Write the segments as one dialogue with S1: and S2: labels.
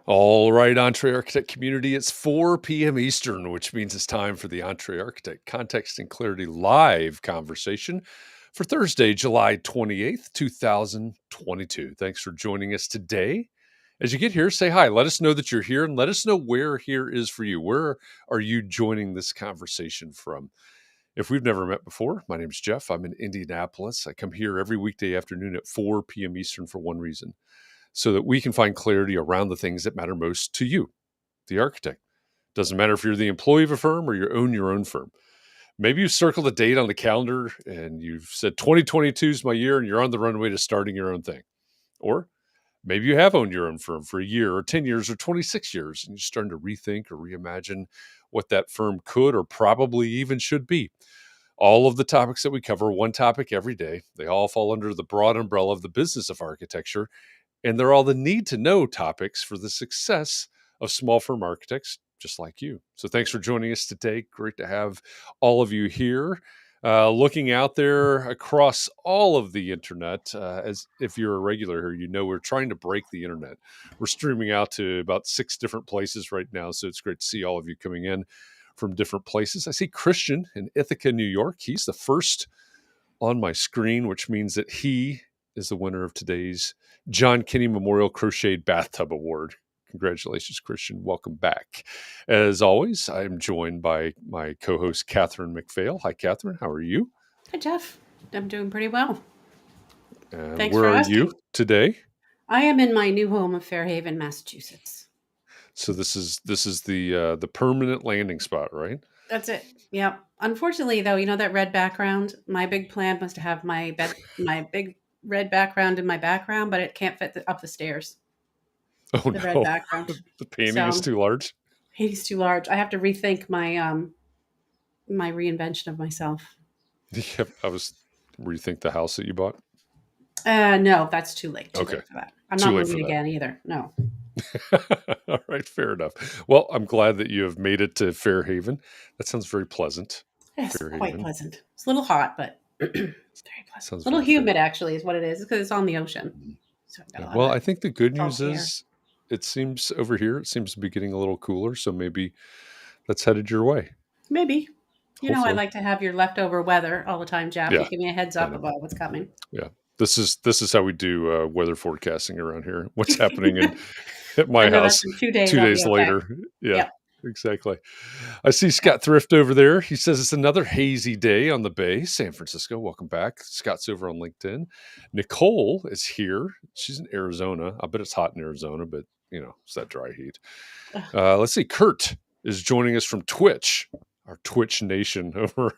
S1: All right, EntreArchitect community, it's 4 p.m. Eastern, which means it's time for the EntreArchitect Context and Clarity live conversation for Thursday, July 28th, 2022. Thanks for joining us today. As you get here, say hi. Let us know that you're here and let us know where here is for you. Where are you joining this conversation from? If we've never met before, my name is Jeff. I'm in Indianapolis. I come here every weekday afternoon at 4 p.m. Eastern for one reason, so that we can find clarity around the things that matter most to you, the architect. Doesn't matter if you're the employee of a firm or you own your own firm. Maybe you circled a date on the calendar and you've said 2022 is my year and you're on the runway to starting your own thing. Or maybe you have owned your own firm for a year or 10 years or 26 years and you're starting to rethink or reimagine what that firm could or probably even should be. All of the topics that we cover, one topic every day, they all fall under the broad umbrella of the business of architecture. And they're all the need to know topics for the success of small firm architects just like you. So thanks for joining us today. Great to have all of you here. Looking out there across all of the internet, as if you're a regular here, you know we're trying to break the internet. We're streaming out to about 6 different places right now, so it's great to see all of you coming in from different places. I see Christian in Ithaca, New York. He's the first on my screen, which means that he is the winner of today's John Kinney Memorial Crocheted Bathtub Award. Congratulations, Christian. Welcome back. As always, I am joined by my co-host, Katharine MacPhail. Hi, Katharine. How are you?
S2: Hi, Jeff. I'm doing pretty well.
S1: And
S2: Thanks
S1: where
S2: for
S1: are
S2: asking.
S1: you today?
S2: I am in my new home of Fairhaven, Massachusetts.
S1: So this is the permanent landing spot, right?
S2: That's it. Yeah. Unfortunately, though, you know that red background. My big plan was to have my big red background in my background, but it can't fit up the stairs.
S1: Oh
S2: The
S1: no,
S2: red background.
S1: the painting is too large.
S2: He's too large. I have to rethink my my reinvention of myself.
S1: Yeah, I was rethink the house that you bought.
S2: No, that's too late. Too
S1: Okay,
S2: late for that. I'm
S1: too
S2: not
S1: late for
S2: moving
S1: that.
S2: again either. No.
S1: All right, fair enough. Well, I'm glad that you have made it to Fairhaven. That sounds very pleasant.
S2: Yes, quite
S1: Fairhaven
S2: pleasant. It's a little hot, but very pleasant.
S1: sounds
S2: A little
S1: very fair.
S2: humid, actually, is what it is, because it's on the ocean. So I've got a lot
S1: Well,
S2: of
S1: I think the good news
S2: salty air.
S1: is it seems over here, it seems to be getting a little cooler. So maybe that's headed your way.
S2: Maybe. You know, I
S1: Hopefully.
S2: like to have your leftover weather all the time, Jeff. You
S1: Yeah,
S2: give me a heads
S1: I
S2: up
S1: know.
S2: about what's coming.
S1: Yeah. This is how we do weather forecasting around here. What's happening at
S2: I
S1: my
S2: know that
S1: house
S2: in 2 days
S1: 2
S2: I'll be
S1: days
S2: okay.
S1: later. Yeah.
S2: Yep.
S1: Exactly. I see Scott Thrift over there. He says it's another hazy day on the Bay, San Francisco. Welcome back. Scott's over on LinkedIn. Nicole is here. She's in Arizona. I bet it's hot in Arizona, but it's that dry heat. Let's see. Kurt is joining us from Twitch, our Twitch nation over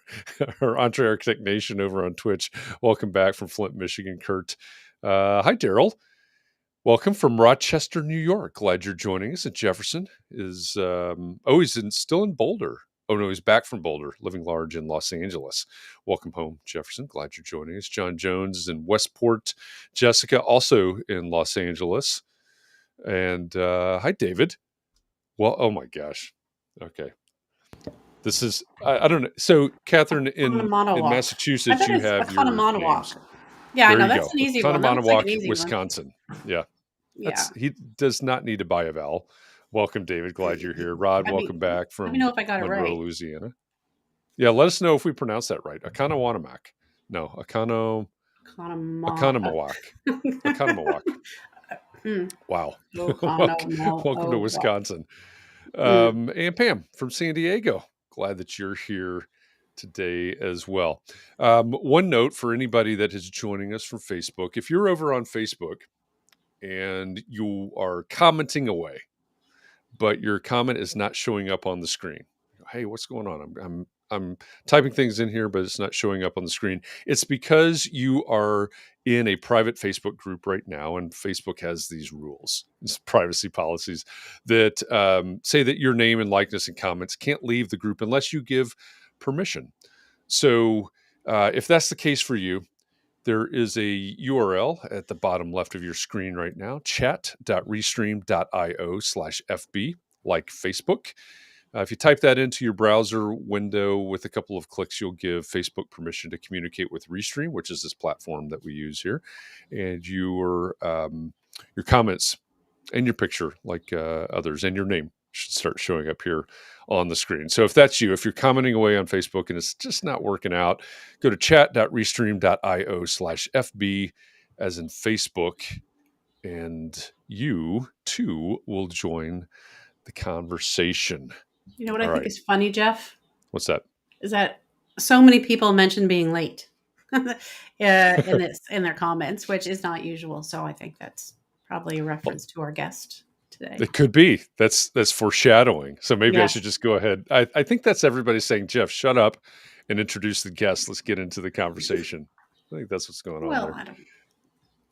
S1: our EntreArchitect nation over on Twitch. Welcome back from Flint, Michigan, Kurt. Hi, Daryl. Welcome from Rochester, New York. Glad you're joining us. And Jefferson is, he's still in Boulder. Oh, no, he's back from Boulder, living large in Los Angeles. Welcome home, Jefferson. Glad you're joining us. John Jones is in Westport. Jessica, also in Los Angeles. And hi, David. Well, oh my gosh. Okay. This is, I don't know. So, Katharine, in
S2: Monologue. I
S1: Massachusetts,
S2: bet
S1: you
S2: it's a
S1: have your names. Glad that you're here today as well. One note for anybody that is joining us from Facebook: if you're over on Facebook and you are commenting away, but your comment is not showing up on the screen. Hey, what's going on? I'm typing things in here, but it's not showing up on the screen. It's because you are in a private Facebook group right now, and Facebook has these rules, these privacy policies that say that your name and likeness and comments can't leave the group unless you give permission. So if that's the case for you, there is a URL at the bottom left of your screen right now, chat.restream.io/FB, like Facebook. If you type that into your browser window with a couple of clicks, you'll give Facebook permission to communicate with Restream, which is this platform that we use here. And your comments and your picture like others, and your name should start showing up here on the screen. So if that's you, if you're commenting away on Facebook and it's just not working out, go to chat.restream.io/FB as in Facebook, and you too will join the conversation.
S2: You know what I
S1: All
S2: think
S1: right.
S2: is funny, Jeff?
S1: What's that?
S2: Is that so many people mention being late in their comments, which is not usual. So I think that's probably a reference to our guest today.
S1: It could be. That's foreshadowing. So maybe I
S2: Yes.
S1: should just go ahead. I think that's everybody saying, Jeff, shut up and introduce the guest. Let's get into the conversation. I think that's what's going on
S2: Well,
S1: there.
S2: I don't.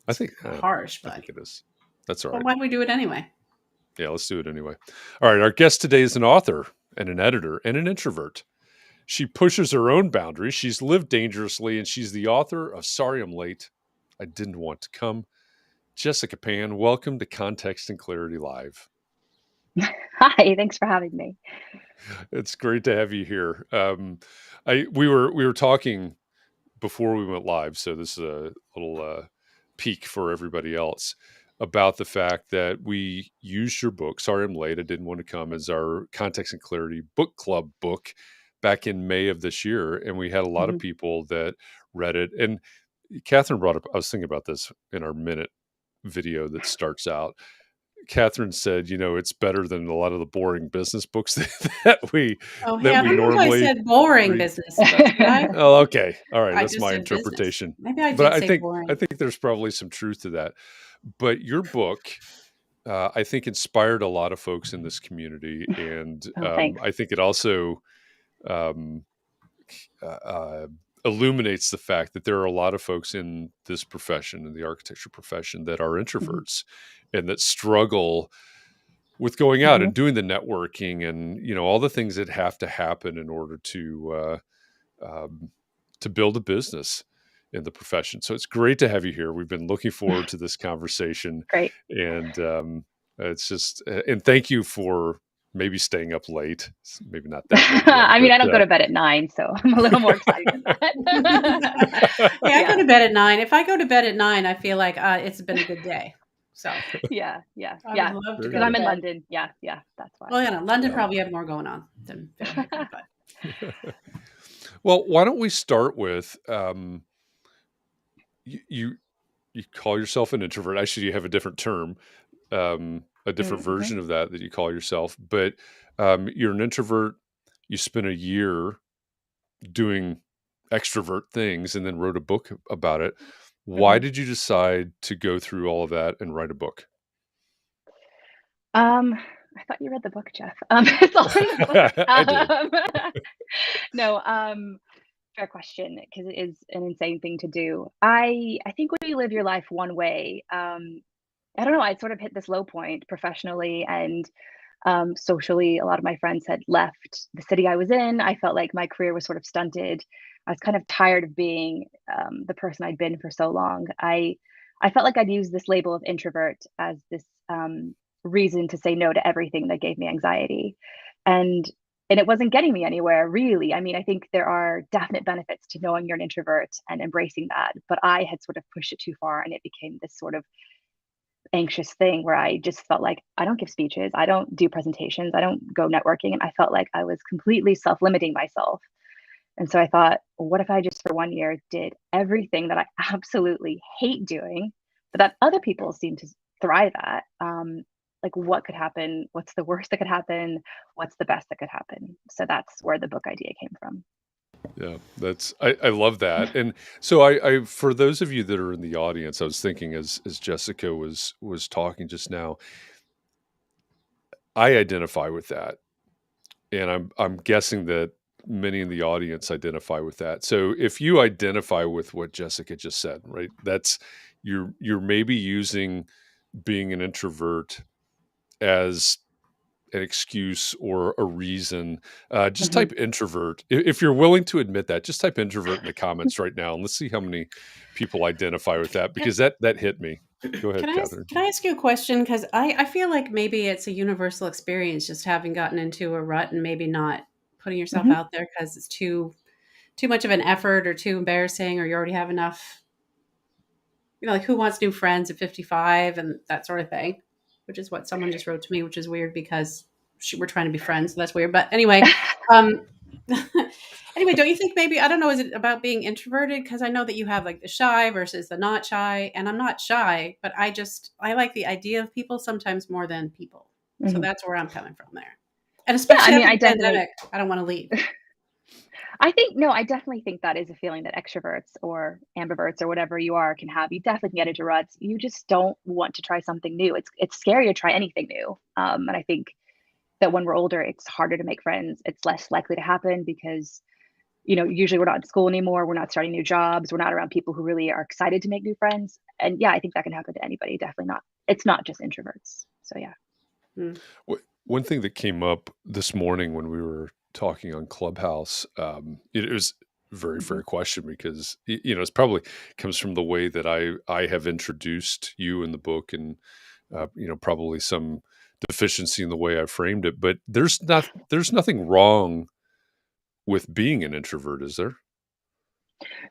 S1: I think
S2: Harsh,
S1: I
S2: but
S1: think it is. That's all
S2: but
S1: right.
S2: why don't we do it anyway?
S1: Yeah, let's do it anyway. All right. Our guest today is an author and an editor and an introvert. She pushes her own boundaries. She's lived dangerously, and she's the author of Sorry I'm Late. I Didn't Want to Come. Jessica Pan, welcome to Context and Clarity Live.
S3: Hi, thanks for having me.
S1: It's great to have you here. We were talking before we went live, so this is a little peek for everybody else about the fact that we used your book, Sorry I'm Late, I Didn't Want to Come, as our Context and Clarity book club book back in May of this year. And we had a lot of people that read it. And Katharine brought up, I was thinking about this in our minute video that starts out. Katharine said, it's better than a lot of the boring business books that we
S2: I don't know if I said boring business books, did I?
S1: Oh, okay. All right.
S2: I
S1: That's
S2: just
S1: my
S2: said
S1: interpretation.
S2: business. Maybe I
S1: But
S2: did say boring.
S1: I think there's probably some truth to that. But your book, I think, inspired a lot of folks in this community. And I think it also illuminates the fact that there are a lot of folks in this profession, in the architecture profession, that are introverts and that struggle with going out and doing the networking and, all the things that have to happen in order to build a business in the profession. So it's great to have you here. We've been looking forward to this conversation.
S3: Great.
S1: And it's just, and thank you for maybe staying up late. Maybe not that late yet,
S3: I mean, I don't go to bed at 9, so I'm a little more excited than that.
S2: I go to bed at 9. If I go to bed at 9, I feel like it's been a good day. So
S3: yeah.
S2: I would love to
S3: because I'm in London. Yeah, that's why.
S2: Well, London probably have more going on than but.
S1: Well, why don't we start with you call yourself an introvert. Actually, you have a different term, a different version of that you call yourself. But you're an introvert. You spent a year doing extrovert things and then wrote a book about it. Why did you decide to go through all of that and write a book?
S3: I thought you read the book, Jeff. It's all in the book.
S1: I did.
S3: No, fair question, because it is an insane thing to do. I think when you live your life one way, I don't know, I sort of hit this low point professionally and socially. A lot of my friends had left the city I was in. I felt like my career was sort of stunted. I was kind of tired of being the person I'd been for so long. I felt like I'd used this label of introvert as this reason to say no to everything that gave me anxiety. And it wasn't getting me anywhere, really. I mean, I think there are definite benefits to knowing you're an introvert and embracing that. But I had sort of pushed it too far, and it became this sort of anxious thing where I just felt like I don't give speeches, I don't do presentations, I don't go networking. And I felt like I was completely self-limiting myself. And so I thought, well, what if I just for 1 year did everything that I absolutely hate doing, but that other people seem to thrive at? Like, what could happen? What's the worst that could happen? What's the best that could happen? So that's where the book idea came from.
S1: Yeah, I love that. And so I for those of you that are in the audience, I was thinking as Jessica was talking just now, I identify with that. And I'm guessing that many in the audience identify with that. So if you identify with what Jessica just said, right? That's you're maybe using being an introvert as an excuse or a reason. Just type introvert. If you're willing to admit that, just type introvert in the comments right now, and let's see how many people identify with that, because that hit me. Go ahead, Katharine.
S2: Can I ask you a question? Because I feel like maybe it's a universal experience, just having gotten into a rut and maybe not putting yourself out there because it's too much of an effort or too embarrassing, or you already have enough. Like, who wants new friends at 55 and that sort of thing. which is what someone just wrote to me, which is weird because we're trying to be friends. So that's weird. But anyway, anyway, don't you think maybe, I don't know, is it about being introverted? Because I know that you have like the shy versus the not shy, and I'm not shy, but I like the idea of people sometimes more than people. So
S3: Mhm.
S2: that's where I'm coming from there. And especially
S3: I mean,
S2: after
S3: I
S2: the pandemic, I don't want to leave.
S3: I definitely think that is a feeling that extroverts or ambiverts or whatever you are can have. You definitely can get into ruts. You just don't want to try something new. It's scary to try anything new. And I think that when we're older, it's harder to make friends. It's less likely to happen because, usually we're not in school anymore. We're not starting new jobs. We're not around people who really are excited to make new friends. And yeah, I think that can happen to anybody. Definitely not. It's not just introverts. So yeah.
S1: One thing that came up this morning when we were talking on Clubhouse, it was a very fair question because it's probably comes from the way that I have introduced you in the book, and probably some deficiency in the way I framed it. But there's nothing wrong with being an introvert, is there?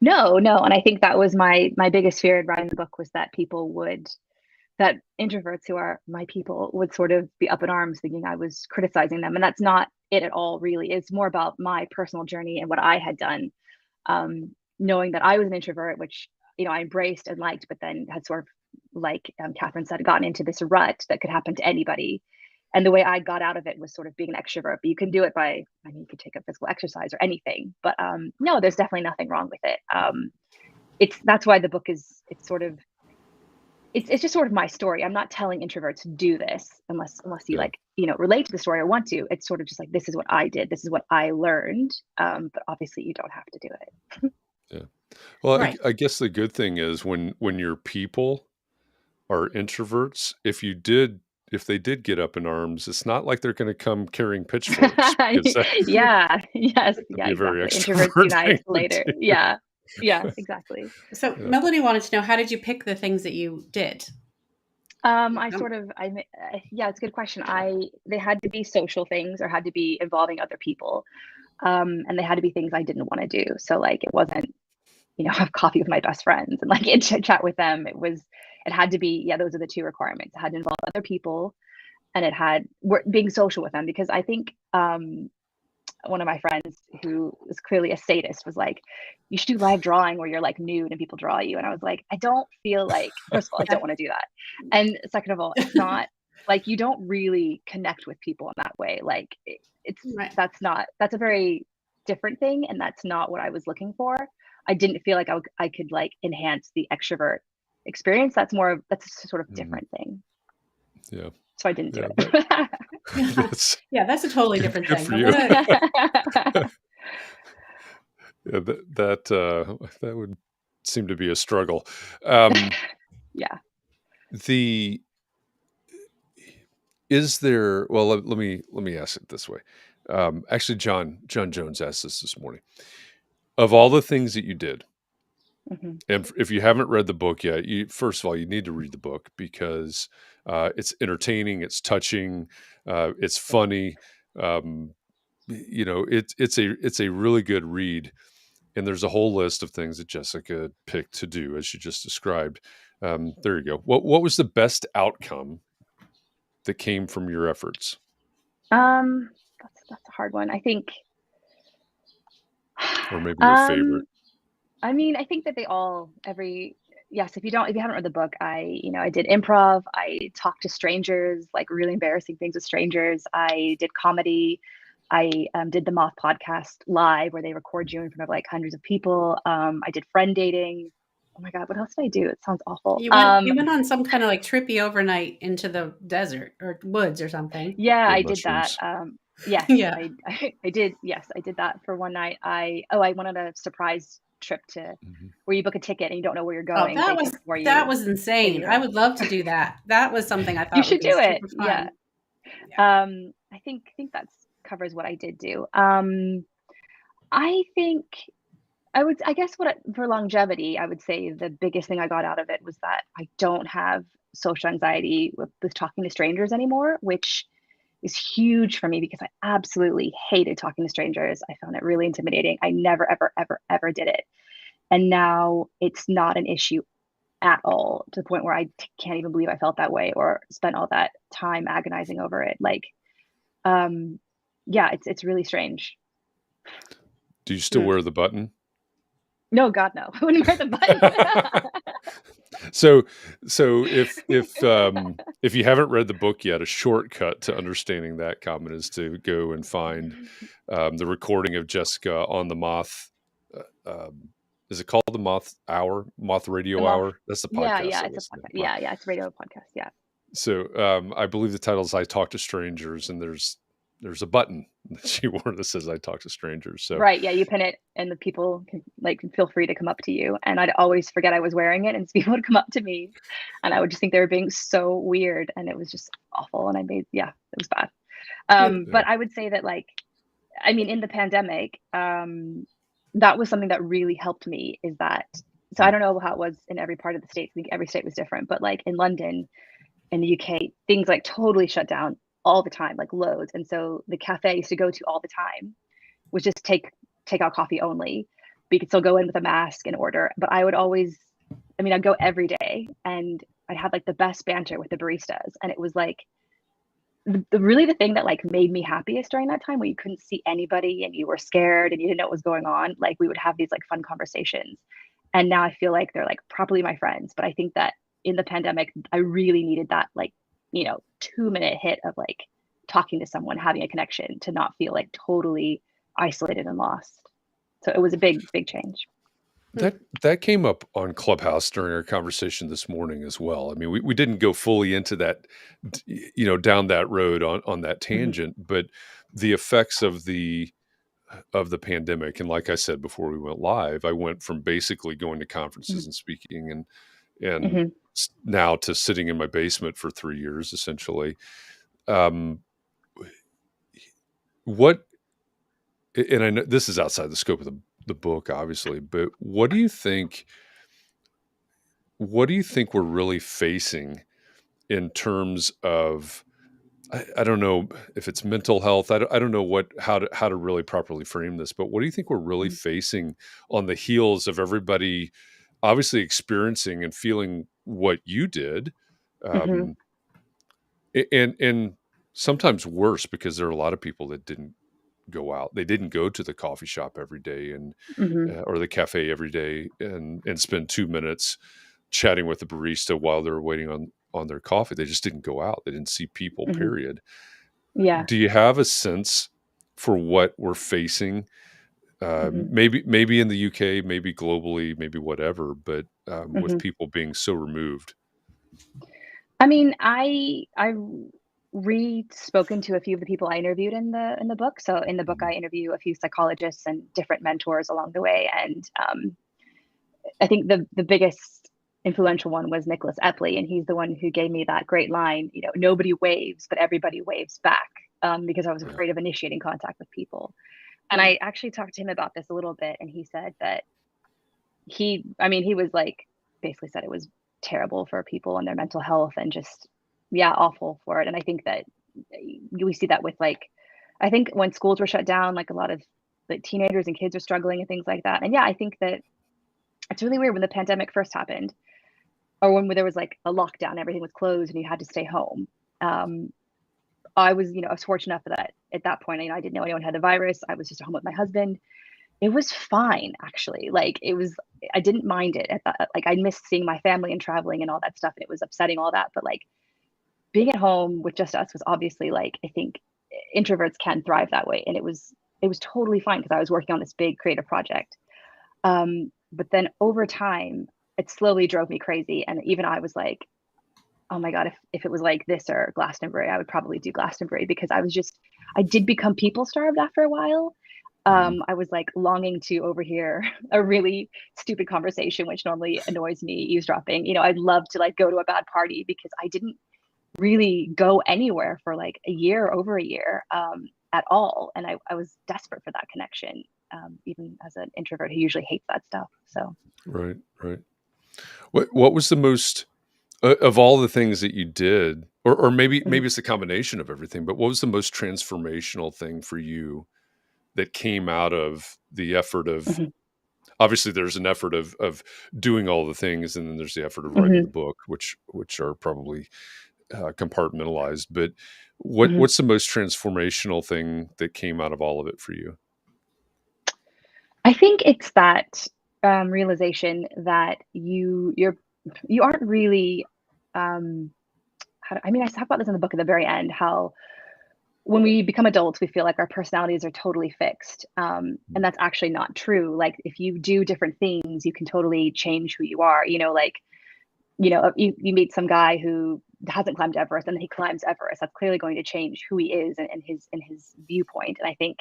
S3: No, and I think that was my biggest fear in writing the book was that that introverts who are my people would sort of be up in arms thinking I was criticizing them. And that's not it at all, really. It's more about my personal journey and what I had done. Knowing that I was an introvert, which, I embraced and liked, but then had sort of, like Katharine said, gotten into this rut that could happen to anybody. And the way I got out of it was sort of being an extrovert. But you can do it you could take a physical exercise or anything. But no, there's definitely nothing wrong with it. That's why the book it's just sort of my story. I'm not telling introverts to do this unless you relate to the story or want to. It's sort of just like, this is what I did. This is what I learned. But obviously you don't have to do it.
S1: Yeah. Well,
S2: Right.
S1: I guess the good thing is when your people are introverts, if they did get up in arms, it's not like they're going to come carrying pitchforks because
S3: Yeah. Yes.
S1: that'd
S3: Yeah,
S1: be a very
S3: exactly. Introverts
S1: extrovert
S3: unite
S1: thing to
S3: later.
S1: do.
S3: Yeah. Yeah, exactly.
S2: So
S1: Yeah.
S2: Melanie wanted to know, how did you pick the things that you did?
S3: Yeah, it's a good question. They had to be social things or had to be involving other people. And they had to be things I didn't want to do. So like, it wasn't, have coffee with my best friends and like chat with them. It had to be, those are the two requirements. It had to involve other people, and being social with them, because I think, one of my friends who is clearly a sadist was like, you should do live drawing where you're like nude and people draw you. And I was like, I don't feel like, first of all, I don't want to do that. And second of all, it's not like, you don't really connect with people in that way. Like
S2: Right.
S3: that's a very different thing. And that's not what I was looking for. I didn't feel like I could like enhance the extrovert experience. That's a sort of different thing.
S1: Yeah.
S3: So I didn't do
S1: it.
S2: That's a totally different
S1: good
S2: thing.
S1: for you. Yeah, that would seem to be a struggle.
S3: Yeah.
S1: Is there? Well, let me ask it this way. Actually, John Jones asked this morning. Of all the things that you did, and if you haven't read the book yet, first of all, you need to read the book because it's entertaining, it's touching, it's funny. It's a really good read, and there's a whole list of things that Jessica picked to do, as she just described. There you go. What was the best outcome that came from your efforts?
S3: That's a hard one. I think,
S1: or maybe your favorite.
S3: I mean, I think that yes, if you haven't read the book, I did improv. I talked to strangers, like really embarrassing things with strangers. I did comedy. I did the Moth podcast live where they record you in front of like hundreds of people. I did friend dating. Oh my God, what else did I do? It sounds awful.
S2: You went on some kind of like trippy overnight into the desert or woods or something.
S3: Yeah, I did that. Yes,
S2: Yeah.
S3: I did. Yes, I did that for one night. I went on a surprise trip to where you book a ticket and you don't know where you're going.
S2: Oh, that was insane.
S3: Anywhere.
S2: I would love to do that. That was something I thought
S3: you should
S2: would be
S3: do it.
S2: super fun.
S3: Yeah. I think that covers what I did do. I think I guess for longevity, I would say the biggest thing I got out of it was that I don't have social anxiety with talking to strangers anymore, which is huge for me because I absolutely hated talking to strangers. I found it really intimidating. I never, ever, ever, ever did it. And now it's not an issue at all, to the point where I can't even believe I felt that way or spent all that time agonizing over it. Like, yeah, it's really strange.
S1: Do you still wear the button?
S3: No, God, no. I wouldn't wear the button.
S1: So if you haven't read the book yet, a shortcut to understanding that comment is to go and find the recording of Jessica on the Moth. Is it called the Moth Hour? Moth Radio Hour? That's the podcast.
S3: Yeah, it's a podcast. Yeah, it's a radio podcast. Yeah.
S1: So I believe the title is "I Talk to Strangers," and there's a button that she wore that says "I talk to strangers." So
S3: right, yeah, you pin it, and the people can feel free to come up to you. And I'd always forget I was wearing it, and people would come up to me, and I would just think they were being so weird, and it was just awful. And it was bad. But I would say that, in the pandemic, that was something that really helped me. Is that so? I don't know how it was in every part of the States. I think every state was different, but in London, in the UK, things totally shut down all the time, loads. And so the cafe I used to go to all the time was just take out coffee only. But you could still go in with a mask and order. But I would always, I'd go every day, and I'd have the best banter with the baristas. And it was the thing that made me happiest during that time, when you couldn't see anybody and you were scared and you didn't know what was going on. We would have these fun conversations. And now I feel like they're probably my friends. But I think that in the pandemic, I really needed that 2-minute hit of talking to someone, having a connection, to not feel totally isolated and lost. So it was a big change.
S1: That came up on Clubhouse during our conversation this morning as well. I mean, we didn't go fully into that, down that road on that tangent, but the effects of the pandemic. And like I said before we went live, I went from basically going to conferences and speaking and now to sitting in my basement for 3 years, essentially. What, and I know this is outside the scope of the book, obviously, but what do you think we're really facing in terms of, I don't know if it's mental health. I don't know how to really properly frame this, but what do you think we're really facing on the heels of everybody obviously experiencing and feeling what you did, and sometimes worse, because there are a lot of people that didn't go out. They didn't go to the coffee shop every day or the cafe every day and spend 2 minutes chatting with the barista while they're waiting on their coffee. They just didn't go out. They didn't see people, period.
S3: Yeah.
S1: Do you have a sense for what we're facing? Maybe in the UK, maybe globally, maybe whatever, but with people being so removed.
S3: I re-spoken to a few of the people I interviewed in the book. So in the book, I interview a few psychologists and different mentors along the way. And I think the biggest influential one was Nicholas Epley, and he's the one who gave me that great line, nobody waves, but everybody waves back, because I was afraid of initiating contact with people. And I actually talked to him about this a little bit, and he said that he was basically said it was terrible for people and their mental health, and just, awful for it. And I think that we see that with I think when schools were shut down, a lot of teenagers and kids are struggling and things like that. And I think that it's really weird when the pandemic first happened, or when there was a lockdown, everything was closed and you had to stay home. I was fortunate enough that at that point, I didn't know anyone had the virus. I was just at home with my husband. It was fine, actually. I didn't mind it. I missed seeing my family and traveling and all that stuff, and it was upsetting, all that. But being at home with just us was obviously I think introverts can thrive that way, and it was totally fine, because I was working on this big creative project. But then over time, it slowly drove me crazy, and even I was oh my God, if it was this or Glastonbury, I would probably do Glastonbury, because I did become people starved after a while. I was longing to overhear a really stupid conversation, which normally annoys me, eavesdropping. I'd love to go to a bad party, because I didn't really go anywhere for over a year at all. And I was desperate for that connection, even as an introvert who usually hates that stuff. So
S1: Right. What was the most of all the things that you did, or maybe it's a combination of everything, but what was the most transformational thing for you that came out of the effort of, obviously there's an effort of doing all the things, and then there's the effort of writing the book, which are probably compartmentalized. But what's the most transformational thing that came out of all of it for you?
S3: I think it's that realization that you aren't really I talk about this in the book at the very end, how when we become adults, we feel like our personalities are totally fixed. And that's actually not true. Like if you do different things, you can totally change who you are. You meet some guy who hasn't climbed Everest and then he climbs Everest. That's clearly going to change who he is and his viewpoint. And I think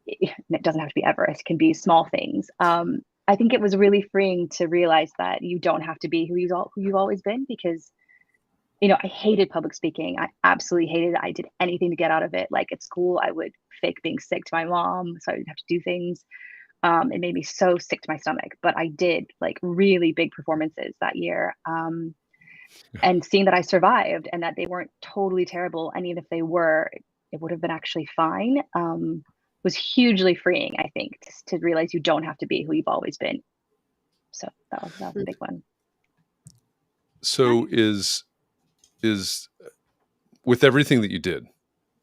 S3: it doesn't have to be Everest, it can be small things. I think it was really freeing to realize that you don't have to be who you've always been, because I hated public speaking. I absolutely hated it. I did anything to get out of it. Like at school, I would fake being sick to my mom so I didn't have to do things. It made me so sick to my stomach, but I did like really big performances that year. And seeing that I survived and that they weren't totally terrible, and even if they were, it would have been actually fine, was hugely freeing, I think, to realize you don't have to be who you've always been. So that was a big one.
S1: So is with everything that you did,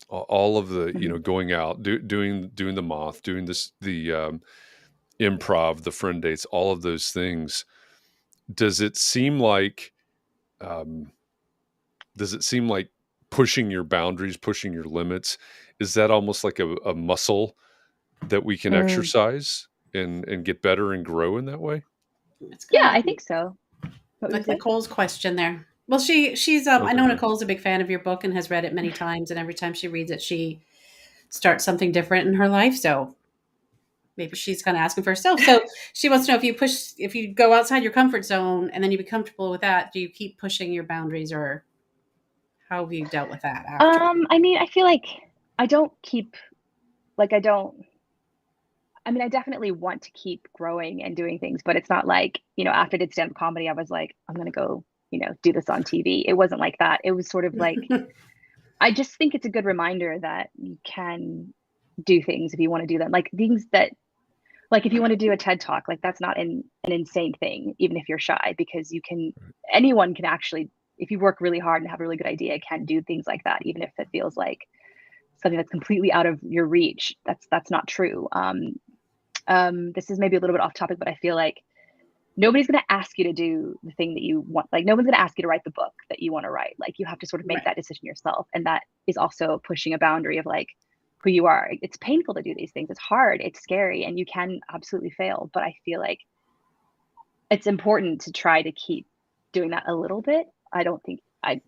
S1: all of the going out, doing the Moth, doing the improv, the friend dates, all of those things, does it seem like pushing your boundaries, pushing your limits, is that almost like a muscle that we can exercise and get better and grow in that way?
S3: Yeah, I think so.
S2: Like Nicole's question there. Well, she's I know Nicole's a big fan of your book and has read it many times, and every time she reads it, she starts something different in her life. So maybe she's kind of asking for herself. So she wants to know, if you go outside your comfort zone and then you be comfortable with that, do you keep pushing your boundaries, or how have you dealt with that after?
S3: I feel like I definitely want to keep growing and doing things, but it's not like, after I did stand-up comedy, I was like, I'm going to go, do this on TV. It wasn't like that. It was sort of like, I just think it's a good reminder that you can do things if you want to do them. Like things that, like if you want to do a TED Talk, like that's not an insane thing, even if you're shy, because anyone can actually, if you work really hard and have a really good idea, can do things like that, even if it feels like something that's completely out of your reach. That's not true. This is maybe a little bit off topic, but I feel like nobody's going to ask you to do the thing that you want. Like no one's going to ask you to write the book that you want to write. Like you have to sort of make that decision yourself. And that is also pushing a boundary of like who you are. It's painful to do these things. It's hard. It's scary, and you can absolutely fail. But I feel like it's important to try to keep doing that a little bit. I don't think I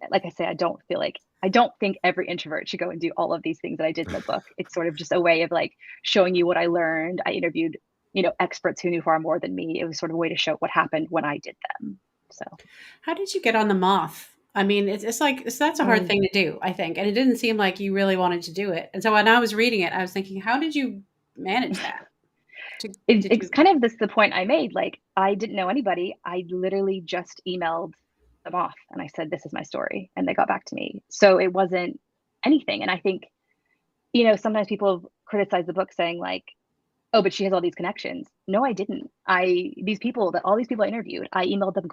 S3: don't think every introvert should go and do all of these things that I did in the book. It's sort of just a way of like showing you what I learned. I interviewed, experts who knew far more than me. It was sort of a way to show what happened when I did them. So
S2: how did you get on the Moth? I mean, that's a hard thing to do, I think. And it didn't seem like you really wanted to do it. And so when I was reading it, I was thinking, how did you manage that?
S3: It's kind of the point I made. Like, I didn't know anybody. I literally just emailed the Moth and I said, this is my story. And they got back to me. So it wasn't anything. And I think, sometimes people criticize the book saying like, oh, but she has all these connections. No, I didn't. All these people I interviewed, I emailed them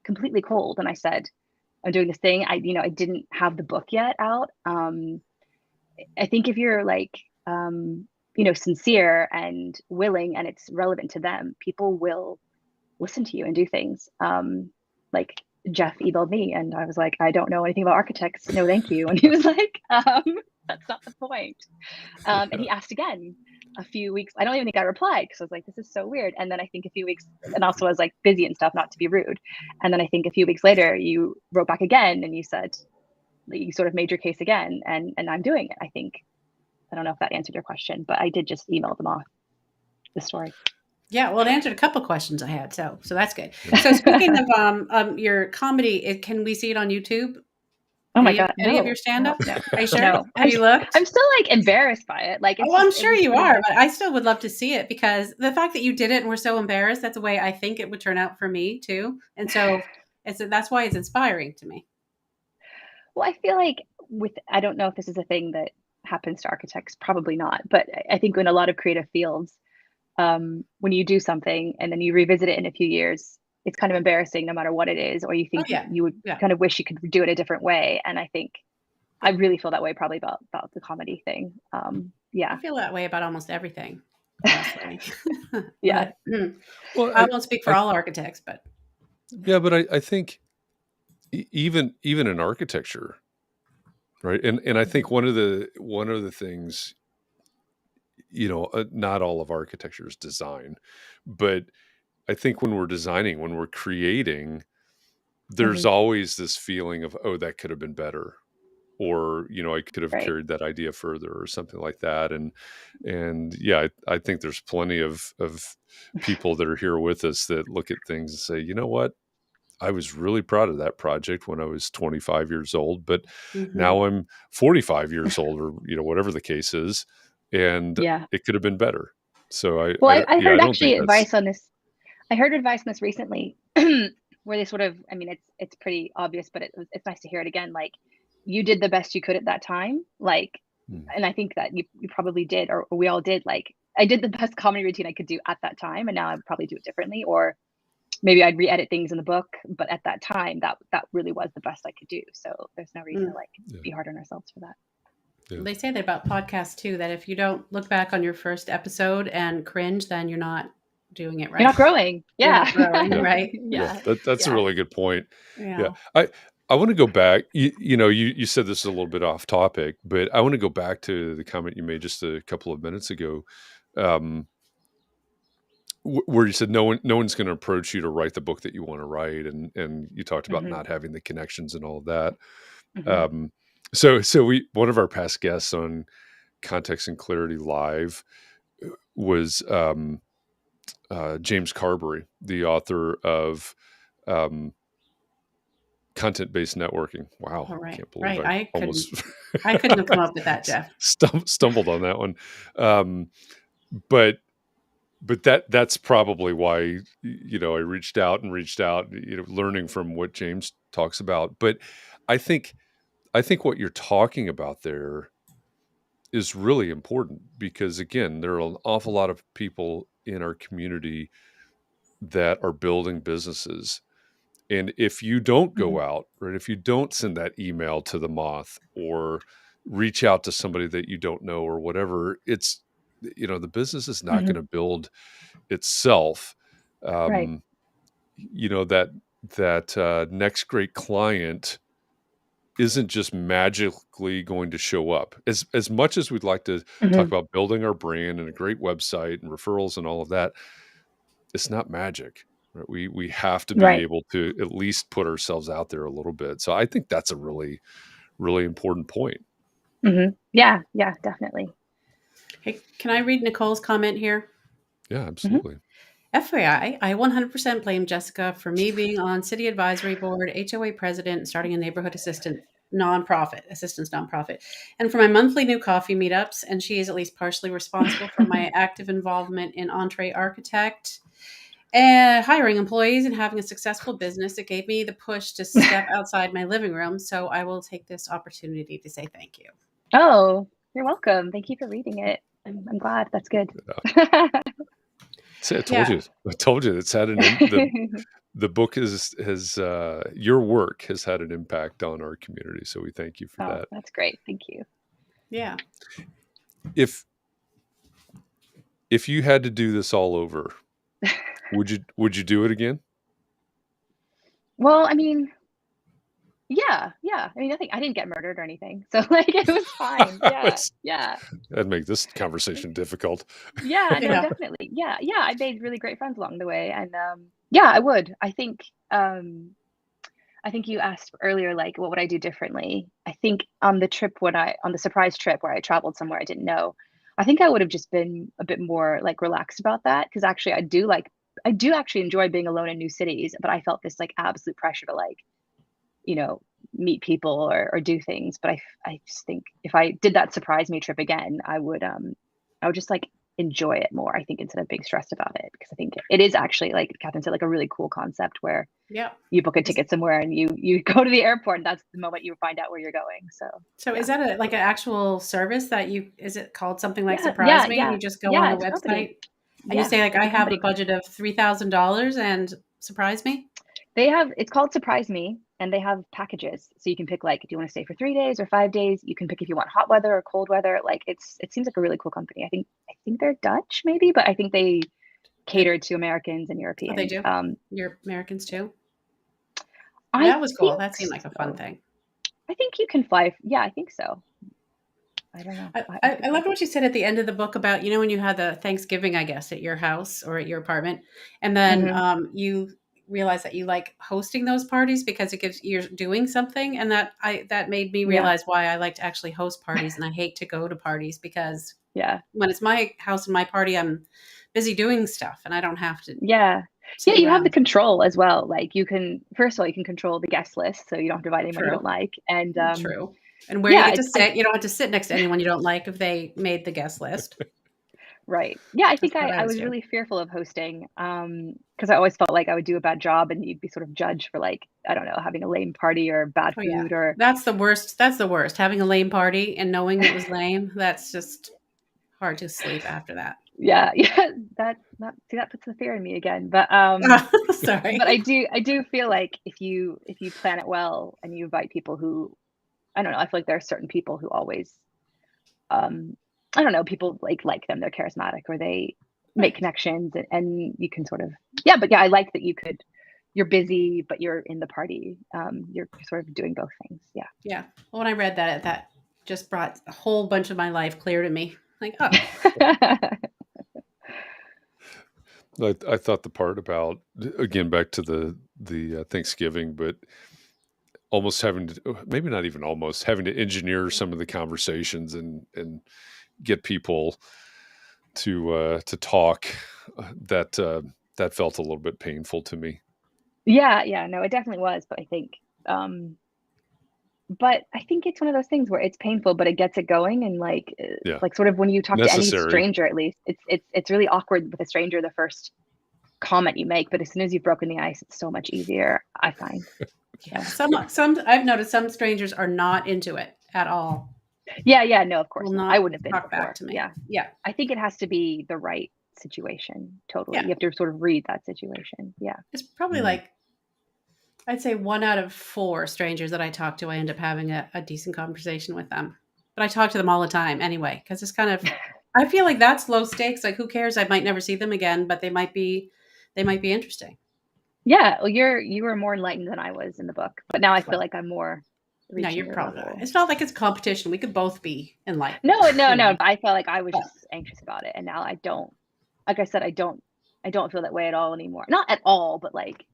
S3: completely cold. And I said, I'm doing this thing. I didn't have the book yet out. I think if you're like, sincere and willing and it's relevant to them, people will listen to you and do things. Like Jeff emailed me and I was like, I don't know anything about architects. No, thank you. And he was like, that's not the point. And he asked again a few weeks. I don't even think I replied because I was like, this is so weird. And then I think a few weeks, and also I was like busy and stuff, not to be rude. And then I think a few weeks later, you wrote back again and you said, you sort of made your case again, and I'm doing it. I don't know if that answered your question, but I did just email them off the story.
S2: Yeah, well, it answered a couple questions I had, so that's good. So speaking of your comedy, can we see it on YouTube?
S3: Oh my God!
S2: Any of your stand-up?
S3: No.
S2: Are you sure?
S3: No.
S2: Have you looked?
S3: I'm still like embarrassed by it. Like,
S2: I'm sure you are, but I still would love to see it, because the fact that you did it and were so embarrassed, that's the way I think it would turn out for me too. And so that's why it's inspiring to me.
S3: Well, I feel like I don't know if this is a thing that happens to architects, probably not, but I think in a lot of creative fields, when you do something and then you revisit it in a few years, it's kind of embarrassing no matter what it is, or you
S2: Oh,
S3: think
S2: yeah.
S3: you would
S2: Yeah.
S3: kind of wish you could do it a different way. And I think I really feel that way probably about the comedy thing.
S2: I feel that way about almost everything, honestly.
S3: Yeah.
S2: But,
S1: Well,
S2: I won't speak for all architects, but
S1: yeah, but I think even in architecture, right? And I think one of the things, not all of architecture is design, but I think when we're designing, when we're creating, there's always this feeling of, oh, that could have been better, or I could have
S3: Right.
S1: carried that idea further, or something like that. And yeah, I think there's plenty of people that are here with us that look at things and say, you know what, I was really proud of that project when I was 25 years old, but now I'm 45 years old, or whatever the case is, and
S3: Yeah.
S1: it could have been better. So I
S3: heard
S1: don't think
S3: actually
S1: that's
S3: advice on this. I heard advice on this recently where they sort of, I mean, it's pretty obvious, but it's nice to hear it again. Like, you did the best you could at that time. Like, and I think that you probably did, or we all did. Like, I did the best comedy routine I could do at that time, and now I would probably do it differently, or maybe I'd re-edit things in the book. But at that time, that really was the best I could do. So there's no reason to like be hard on ourselves for that.
S1: Yeah.
S2: They say that about podcasts too, that if you don't look back on your first episode and cringe, then you're not doing it right.
S3: You're not growing.
S2: You're
S3: Yeah.
S2: not growing, right?
S3: Yeah.
S1: That's a really good point.
S2: Yeah.
S1: I want to go back. You said this is a little bit off topic, but I want to go back to the comment you made just a couple of minutes ago, where you said no one's going to approach you to write the book that you want to write, and you talked about not having the connections and all of that. So one of our past guests on Context and Clarity Live was James Carberry, the author of Content-Based Networking. Wow,
S2: All right.
S1: I can't believe
S2: I
S1: almost
S2: I couldn't have come up with that, Jeff.
S1: stumbled on that one. But that's probably why I reached out, learning from what James talks about. But I think what you're talking about there is really important, because again, there are an awful lot of people in our community that are building businesses. And if you don't go out, right, if you don't send that email to the Moth, or reach out to somebody that you don't know, or whatever, it's, the business is not going to build itself.
S3: Right.
S1: That next great client isn't just magically going to show up. As much as we'd like to talk about building our brand and a great website and referrals and all of that, it's not magic. Right? We have to be able to at least put ourselves out there a little bit. So I think that's a really, really important point.
S3: Yeah, definitely.
S2: Hey, can I read Nicole's comment here?
S1: Yeah, absolutely.
S2: FYI, I 100% blame Jessica for me being on city advisory board, HOA president, and starting a neighborhood assistance nonprofit, and for my monthly new coffee meetups. And she is at least partially responsible for my active involvement in EntreArchitect and hiring employees and having a successful business. It gave me the push to step outside my living room. So I will take this opportunity to say thank you.
S3: Oh, you're welcome. Thank you for reading it. I'm glad. That's good.
S1: Yeah. See, I told you it's had the book has your work has had an impact on our community. So we thank you for that.
S3: That's great. Thank you.
S2: Yeah.
S1: If you had to do this all over, would you do it again?
S3: Well, I mean, yeah. I mean, I didn't get murdered or anything, so like it was fine. Yeah.
S1: That'd make this conversation difficult.
S3: Yeah, no, definitely. Yeah. I made really great friends along the way, and yeah, I would. I think you asked earlier, like, what would I do differently? I think on the surprise trip where I traveled somewhere I didn't know, I think I would have just been a bit more like relaxed about that, because actually I do actually enjoy being alone in new cities, but I felt this like absolute pressure to like, meet people or do things. But I just think if I did that surprise me trip again, I would just like enjoy it more, I think, instead of being stressed about it, because I think it is actually, like Katharine said, like a really cool concept where you book a ticket somewhere and you go to the airport, and that's the moment you find out where you're going. So
S2: is that like an actual service that is it called something like Surprise Me? And you just go on a website? And you say, like,
S3: it's
S2: I
S3: a
S2: have a
S3: company.
S2: budget of $3,000 and surprise me?
S3: It's called Surprise Me, and they have packages. So you can pick, like, do you want to stay for 3 days or 5 days? You can pick if you want hot weather or cold weather. Like, it seems like a really cool company. I think they're Dutch maybe, but I think they cater to Americans and
S2: Oh,
S3: Europeans.
S2: they do? You're Americans too?
S3: I
S2: That was cool.
S3: think
S2: That seemed like a fun
S3: so.
S2: thing.
S3: I think you can fly. Yeah, I think so. I don't know.
S2: I loved what you said at the end of the book about, when you had the Thanksgiving, I guess, at your house or at your apartment, and then you realize that you like hosting those parties because you're doing something, and that made me realize why I like to actually host parties, and I hate to go to parties because when it's my house and my party, I'm busy doing stuff, and I don't have to.
S3: You have the control as well. Like, first of all, you can control the guest list, so you don't have to invite anyone you don't like. And
S2: true. And where you get to sit, you don't have to sit next to anyone you don't like if they made the guest list.
S3: Right. Yeah, I think I was really fearful of hosting because I always felt like I would do a bad job and you'd be sort of judged for, like, I don't know, having a lame party or bad food or.
S2: That's the worst. That's the worst. Having a lame party and knowing it was lame, that's just hard to sleep after that.
S3: Yeah. That puts the fear in me again. But
S2: sorry.
S3: But I do feel like if you plan it well and you invite people who, I don't know, I feel like there are certain people who always I don't know, people like them, they're charismatic or they make connections and you can sort of, but I like that you're busy, but you're in the party. You're sort of doing both things. Yeah.
S2: Yeah. Well, when I read that just brought a whole bunch of my life clear to me. Like, oh.
S1: I thought the part about, again, back to the Thanksgiving, but almost having to, maybe not even almost, having to engineer some of the conversations and get people to talk, that felt a little bit painful to me.
S3: Yeah, no, it definitely was. But I think it's one of those things where it's painful, but it gets it going. And like sort of when you talk to any stranger, at least it's really awkward with a stranger, the first comment you make, but as soon as you've broken the ice, it's so much easier, I find.
S2: Yeah. Some I've noticed some strangers are not into it at all.
S3: Yeah, no, of course not. I wouldn't have been
S2: talk
S3: before.
S2: Back to me.
S3: Yeah. I think it has to be the right situation. Totally. You have to sort of read that situation. Yeah.
S2: It's probably like, I'd say 1 out of 4 strangers that I talk to, I end up having a decent conversation with them. But I talk to them all the time anyway, because it's kind of, I feel like that's low stakes. Like, who cares? I might never see them again, but they might be interesting.
S3: Yeah. Well, you were more enlightened than I was in the book, but now I feel like I'm more.
S2: No, you're probably not. It's not like it's competition. We could both be enlightened.
S3: No. I felt like I was just anxious about it, and now I don't. Like I said, I don't feel that way at all anymore. Not at all, but like,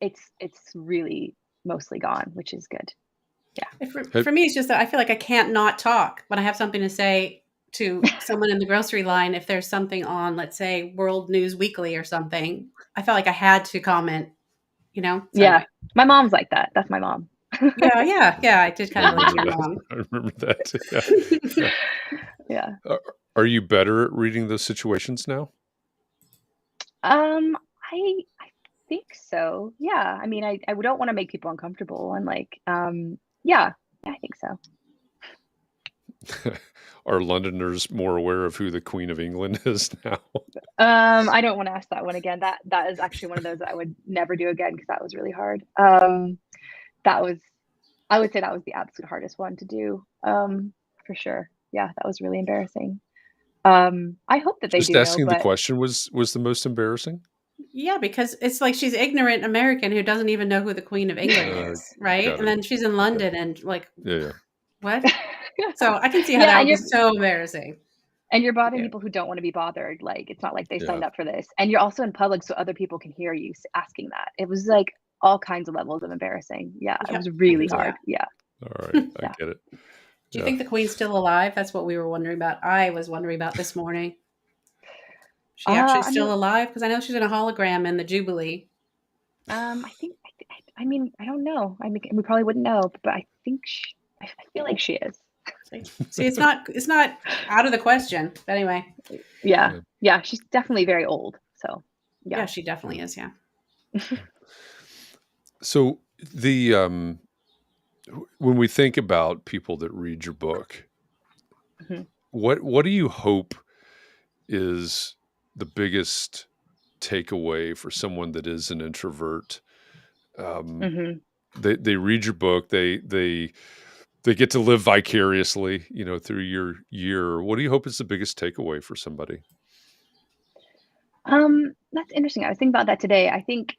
S3: it's really mostly gone, which is good. Yeah.
S2: For me, it's just that I feel like I can't not talk when I have something to say to someone in the grocery line. If there's something on, let's say, World News Weekly or something, I felt like I had to comment. So
S3: anyway. My mom's like that. That's my mom.
S2: Yeah. I did kind of relate to your mom.
S1: I remember that.
S3: Yeah.
S1: Are you better at reading those situations now?
S3: I think so. Yeah. I mean, I don't want to make people uncomfortable, and like, yeah, I think so.
S1: Are Londoners more aware of who the Queen of England is now?
S3: I don't want to ask that one again. That is actually one of those that I would never do again because that was really hard. I would say that was the absolute hardest one to do, for sure. Yeah, that was really embarrassing. I hope that they
S1: just asking the question was the most embarrassing.
S2: Yeah, because it's like she's ignorant American who doesn't even know who the Queen of England is, right? And then she's in London and like, what? So I can see how that would be so embarrassing.
S3: And you're bothering people who don't want to be bothered. Like, it's not like they signed up for this. And you're also in public, so other people can hear you asking that. It was like all kinds of levels of embarrassing. Yeah, it was really hard. Yeah.
S1: All right, I get it.
S2: Do you think the Queen's still alive? That's what we were wondering about. I was wondering about this morning. She actually still alive? Because I know she's in a hologram in the Jubilee.
S3: I mean, I don't know. I mean, we probably wouldn't know, but I think I feel like she is.
S2: See, it's not out of the question. But anyway.
S3: Yeah, she's definitely very old. So
S2: yeah, she definitely is. Yeah.
S1: So when we think about people that read your book, what do you hope is the biggest takeaway for someone that is an introvert?
S3: Mhm.
S1: They read your book, they get to live vicariously, through your year. What do you hope is the biggest takeaway for somebody?
S3: That's interesting. I was thinking about that today. I think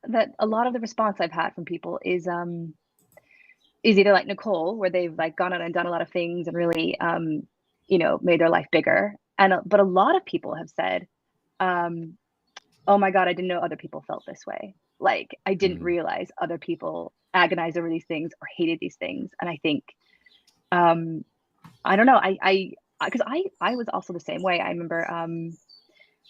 S3: that a lot of the response I've had from people is either like Nicole, where they've like gone out and done a lot of things and really made their life bigger. But a lot of people have said, um, "Oh my God, I didn't know other people felt this way. Like I didn't
S1: Mm,
S3: realize other people agonize over these things or hated these things." And I think um, I don't know. Because I was also the same way. I remember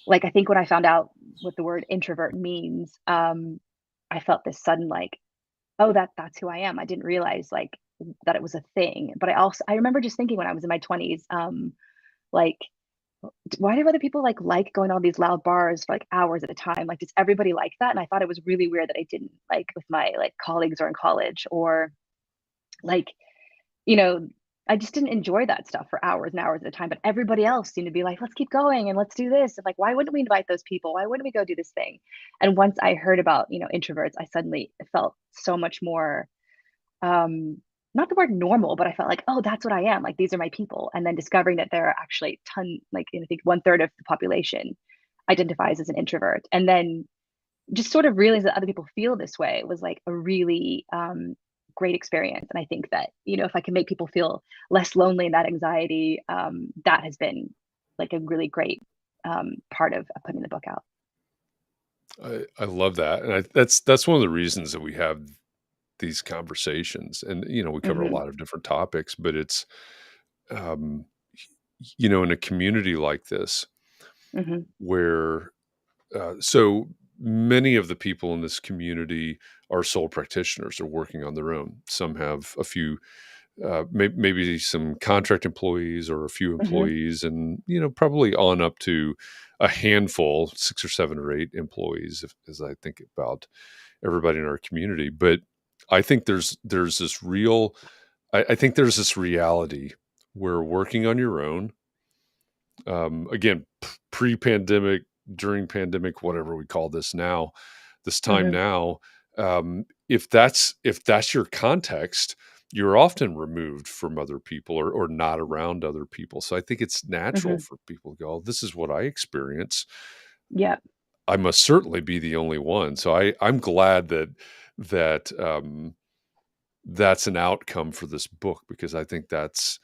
S3: like I think when I found out what the word introvert means, I felt this sudden like, oh, that's who I am. I didn't realize like that it was a thing. But I remember just thinking when I was in my 20s, like why do other people like going to all these loud bars for like hours at a time? Like, does everybody like that? And I thought it was really weird that I didn't, like with my like colleagues or in college, or like, you know, I just didn't enjoy that stuff for hours and hours at a time. But everybody else seemed to be like, let's keep going and let's do this. And like, why wouldn't we invite those people? Why wouldn't we go do this thing? And once I heard about, introverts, I suddenly felt so much more um not the word normal, but I felt like, oh, that's what I am. Like these are my people. And then discovering that there are actually like I think 1/3 of the population identifies as an introvert. And then just sort of realize that other people feel this way was like a really great experience. And I think that, if I can make people feel less lonely and that anxiety, that has been like a really great part of putting the book out.
S1: I love that, and that's one of the reasons that we have these conversations, and we cover a
S3: Hmm.
S1: lot of different topics, but it's um, in a community like this
S3: Hmm.
S1: where so many of the people in this community are sole practitioners. They're working on their own. Some have a few, maybe some contract employees or a few
S3: Hmm.
S1: employees, and probably on up to a handful, 6 or 7 or 8 employees, as I think about everybody in our community. But I think there's this real, I think there's this reality where working on your own, again, pre-pandemic, during pandemic, whatever we call this now, this time
S3: Hmm.
S1: now, if that's your context, you're often removed from other people, or not around other people. So I think it's natural
S3: Hmm.
S1: for people to go, "Oh, this is what I experience.
S3: Yeah.
S1: I must certainly be the only one." So I'm glad that that's an outcome for this book, because I think that's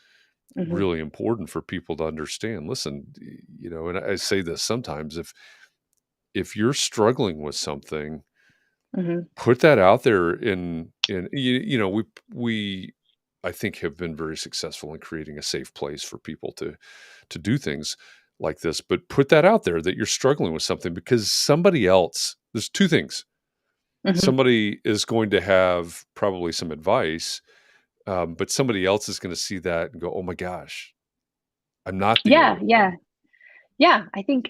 S3: Hmm.
S1: really important for people to understand. Listen, and I say this sometimes, if you're struggling with something,
S3: Hmm.
S1: put that out there. We I think have been very successful in creating a safe place for people to do things like this, but put that out there that you're struggling with something, because somebody else, there's two things.
S3: Hmm.
S1: Somebody is going to have probably some advice, but somebody else is going to see that and go, "Oh my gosh, I'm not the
S3: Yeah.
S1: only
S3: Yeah.
S1: one."
S3: Yeah. I think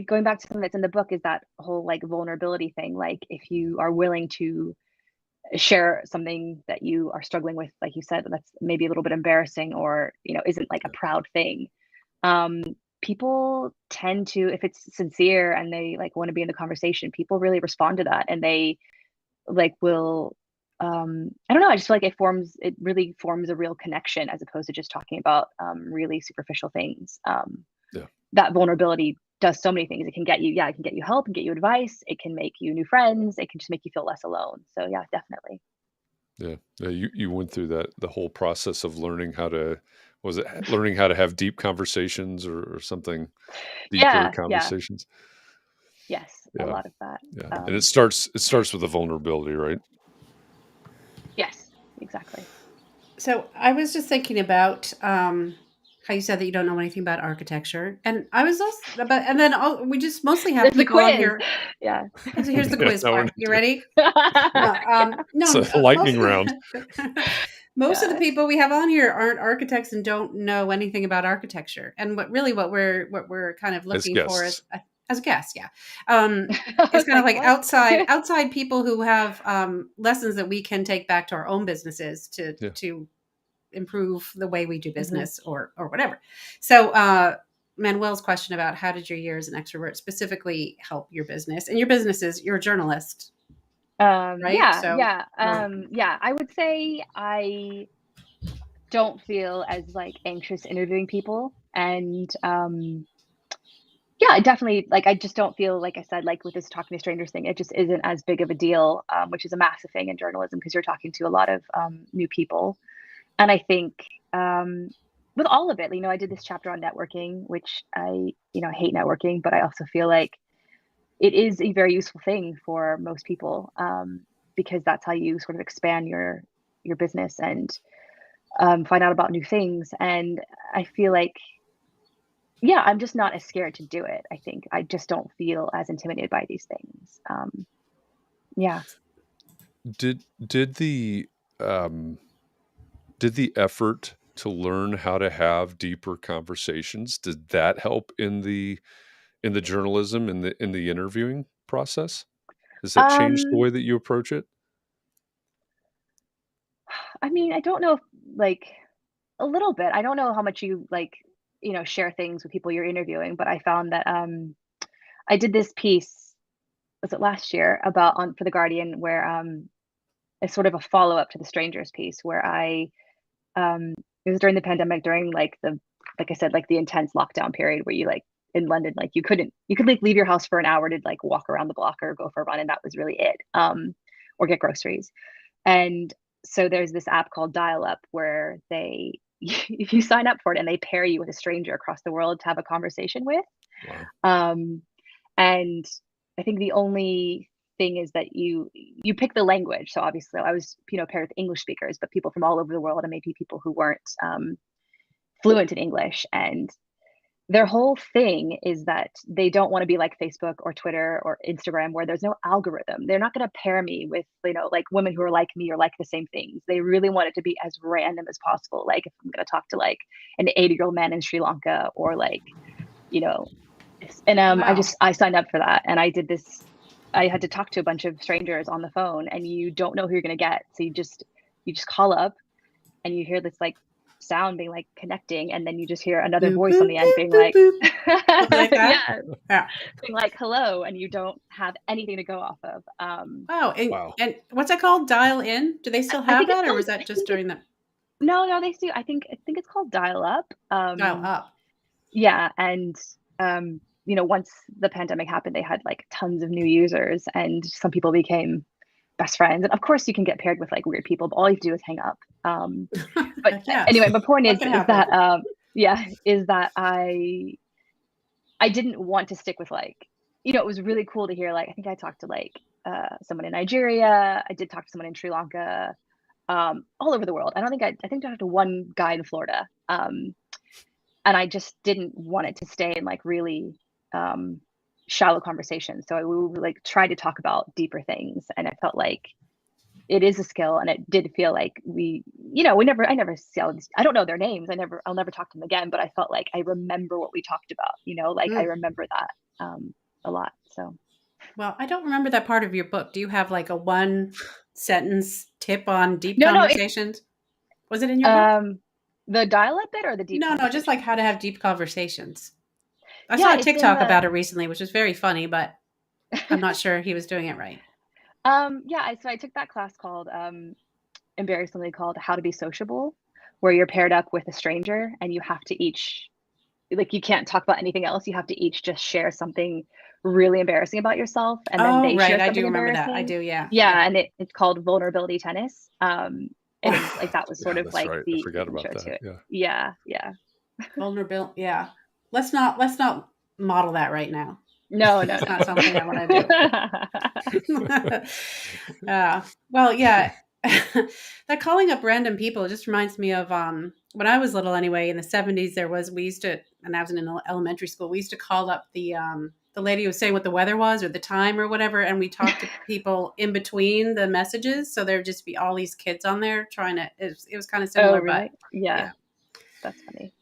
S3: going back to something that's in the book is that whole like vulnerability thing. Like if you are willing to share something that you are struggling with, like you said, that's maybe a little bit embarrassing, or isn't like a
S1: Yeah.
S3: proud thing, um people tend to, if it's sincere and they like want to be in the conversation, people really respond to that, and they like will I don't know, I just feel like it really forms a real connection, as opposed to just talking about really superficial things.
S1: Yeah.
S3: That vulnerability does so many things. It can get you, yeah, it can get you help and get you advice. It can make you new friends. It can just make you feel less alone. So yeah, definitely.
S1: Yeah. Yeah, you went through the whole process of learning how to, was it learning how to have deep conversations, or something, deeper
S3: Yeah, yeah,
S1: conversations?
S3: yes, a
S1: Yeah.
S3: lot of that.
S1: Yeah. And it
S3: Um,
S1: starts with the vulnerability, right?
S3: yes, exactly.
S2: So I was just thinking about how you said that you don't know anything about architecture, and I was also about, and then we just mostly have
S3: There's the
S2: people on
S3: quiz.
S2: here.
S3: Yeah.
S2: Okay, so here's the
S1: Yeah,
S2: quiz
S1: no, we're
S2: part.
S1: not
S2: You
S1: doing,
S2: ready?
S3: Yeah.
S2: No,
S1: it's a lightning round.
S2: most of the
S3: Yeah.
S2: people we have on here aren't architects and don't know anything about architecture. And what we're kind of
S1: As
S2: looking for
S1: guests.
S2: as a guest, yeah, um,
S3: I
S2: is
S3: was
S2: kind of
S3: like,
S2: like
S3: what?
S2: outside people who have lessons that we can take back to our own businesses
S1: Yeah.
S2: to improve the way we do
S3: Hmm.
S2: business or whatever. So Manuel's question about how did your year as an extrovert specifically help your business? And your business is, you're a journalist, right?
S3: Yeah. I would say I don't feel as like anxious interviewing people, and yeah, I definitely like. I just don't feel, like I said, like with this talking to strangers thing, it just isn't as big of a deal, which is a massive thing in journalism because you're talking to a lot of new people. And I think with all of it, I did this chapter on networking, which I hate networking, but I also feel like it is a very useful thing for most people, because that's how you sort of expand your business and find out about new things. And I feel like, yeah, I'm just not as scared to do it. I think I just don't feel as intimidated by these things. Yeah.
S1: Did the effort to learn how to have deeper conversations, did that help in the journalism, in the interviewing process? Has that changed the
S3: Um,
S1: way that you approach it?
S3: I mean, I don't know if like a little bit. I don't know how much you like, share things with people you're interviewing, but I found that I did this piece, was it last year, about on for the Guardian, where it's sort of a follow-up to the strangers piece where it was during the pandemic, during like I said, like the intense lockdown period where you like in London, like you could like leave your house for an hour to like walk around the block or go for a run, and that was really it. Or get groceries. And so there's this app called Dial Up where they you sign up for it and they pair you with a stranger across the world to have a conversation with.
S1: Wow.
S3: And I think the only thing is that you pick the language. So obviously I was, paired with English speakers, but people from all over the world, and maybe people who weren't fluent in English. And their whole thing is that they don't want to be like Facebook or Twitter or Instagram where there's no algorithm. They're not going to pair me with, like women who are like me or like the same things. They really want it to be as random as possible. Like if I'm going to talk to like an 80-year-old man in Sri Lanka, or like, you know, and
S2: Wow.
S3: I signed up for that, and I did this. I had to talk to a bunch of strangers on the phone, and you don't know who you're going to get. So you just call up and you hear this like sound being like connecting, and then you just hear another
S2: Boop,
S3: voice
S2: boop,
S3: on the end being
S2: boop,
S3: like,
S2: boop, boop. Like that? Yeah.
S3: being like hello, and you don't have anything to go off of.
S2: Wow.
S1: Wow.
S2: And what's that called? Dial in? Do they still
S3: I
S2: have
S3: think it's
S2: that, or
S3: still,
S2: was that just during the
S3: no, they do. I think it's called Dial Up.
S2: dial up?
S3: Yeah, and once the pandemic happened, they had like tons of new users, and some people became best friends. And of course, you can get paired with like weird people, but all you have to do is hang up. But
S2: Yes.
S3: anyway, my point
S2: That
S3: is
S2: can
S3: is
S2: happen.
S3: that is that I didn't want to stick with like, it was really cool to hear, like, I think I talked to like someone in Nigeria. I did talk to someone in Sri Lanka, all over the world. I think I talked to one guy in Florida. And I just didn't want it to stay in like really shallow conversations. So I would like try to talk about deeper things. And I felt like it is a skill, and it did feel like I never see all these, I don't know their names. I'll never talk to them again, but I felt like I remember what we talked about, like I remember that a lot. So.
S2: Well, I don't remember that part of your book. Do you have like a one sentence tip on deep
S3: No,
S2: conversations? Was it in your book?
S3: The dial-up bit or the deep
S2: No, just like
S3: conversation?
S2: how to have deep conversations. I
S3: Yeah,
S2: saw a
S3: it's in
S2: TikTok
S3: the
S2: about it recently, which was very funny, but I'm not sure he was doing it right.
S3: so I took that class called embarrassingly called How to Be Sociable, where you're paired up with a stranger and you have to each, like, you can't talk about anything else. You have to each just share something really embarrassing about yourself, and then
S2: Oh,
S3: they share
S2: right. I do
S3: something
S2: remember that. I
S3: embarrassing.
S2: do. Yeah.
S3: Yeah, and it's called vulnerability tennis. And it was like that was
S1: Yeah,
S3: sort of
S1: that's
S3: like
S1: right. I
S3: the
S1: forgot about
S3: intro to
S1: that.
S3: it.
S1: Yeah.
S3: Yeah.
S2: Vulnerable. Yeah. Let's not model that right now.
S3: No.
S2: It's not something I want to do. Well, yeah. That calling up random people just reminds me of when I was little anyway, in the 70s, we used to, and I was in elementary school, we used to call up the lady who was saying what the weather was or the time or whatever, and we talked to people in between the messages. So there'd just be all these kids on there trying to, it was kind of
S3: Oh,
S2: similar,
S3: really?
S2: but
S3: Yeah,
S2: yeah.
S3: that's funny.